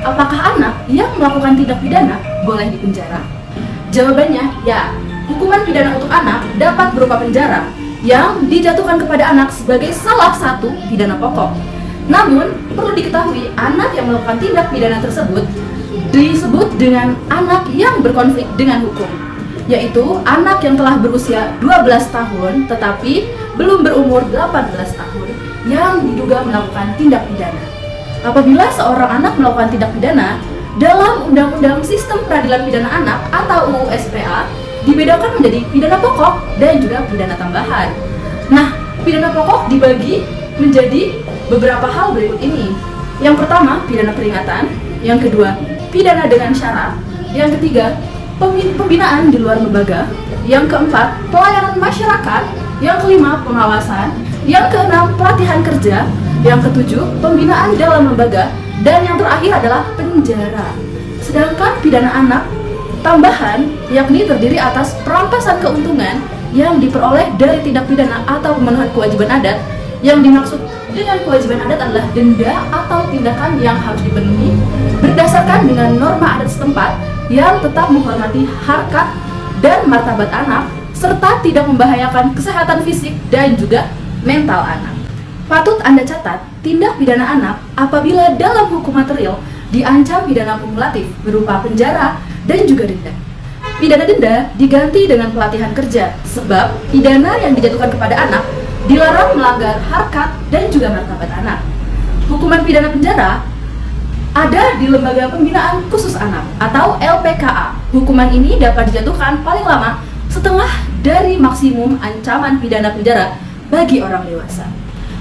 apakah anak yang melakukan tindak pidana boleh dipenjara? Jawabannya ya, hukuman pidana untuk anak dapat berupa penjara yang dijatuhkan kepada anak sebagai salah satu pidana pokok. Namun, perlu diketahui anak yang melakukan tindak pidana tersebut disebut dengan anak yang berkonflik dengan hukum, yaitu anak yang telah berusia 12 tahun tetapi belum berumur 18 tahun yang diduga melakukan tindak pidana. Apabila seorang anak melakukan tindak pidana, dalam Undang-Undang Sistem Peradilan Pidana Anak atau UU SPA dibedakan menjadi pidana pokok dan juga pidana tambahan. Nah, pidana pokok dibagi menjadi beberapa hal berikut ini. Yang pertama, pidana peringatan. Yang kedua, pidana dengan syarat. Yang ketiga, pembinaan di luar lembaga. Yang keempat, pelayanan masyarakat. Yang kelima, pengawasan. Yang keenam, pelatihan kerja. Yang ketujuh, pembinaan dalam lembaga. Dan yang terakhir adalah penjara. Sedangkan pidana anak tambahan yakni terdiri atas perampasan keuntungan yang diperoleh dari tindak pidana atau pemenuhan kewajiban adat. Yang dimaksud dengan kewajiban adat adalah denda atau tindakan yang harus dipenuhi berdasarkan dengan norma adat setempat yang tetap menghormati harkat dan martabat anak serta tidak membahayakan kesehatan fisik dan juga mental anak. Patut Anda catat, tindak pidana anak apabila dalam hukum material diancam pidana kumulatif berupa penjara dan juga denda. Pidana denda diganti dengan pelatihan kerja sebab pidana yang dijatuhkan kepada anak dilarang melanggar harkat dan juga martabat anak. Hukuman pidana penjara ada di Lembaga Pembinaan Khusus Anak atau LPKA. Hukuman ini dapat dijatuhkan paling lama setengah dari maksimum ancaman pidana penjara bagi orang dewasa.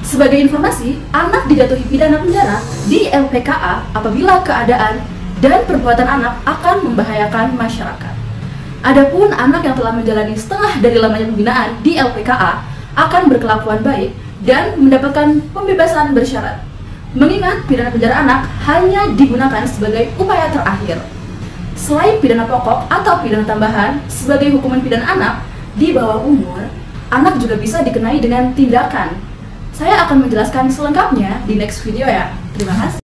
Sebagai informasi, anak dijatuhi pidana penjara di LPKA apabila keadaan dan perbuatan anak akan membahayakan masyarakat. Adapun anak yang telah menjalani setengah dari lamanya pembinaan di LPKA akan berkelakuan baik dan mendapatkan pembebasan bersyarat. Mengingat pidana penjara anak hanya digunakan sebagai upaya terakhir. Selain pidana pokok atau pidana tambahan sebagai hukuman pidana anak di bawah umur, anak juga bisa dikenai dengan tindakan. Saya akan menjelaskan selengkapnya di next video ya. Terima kasih.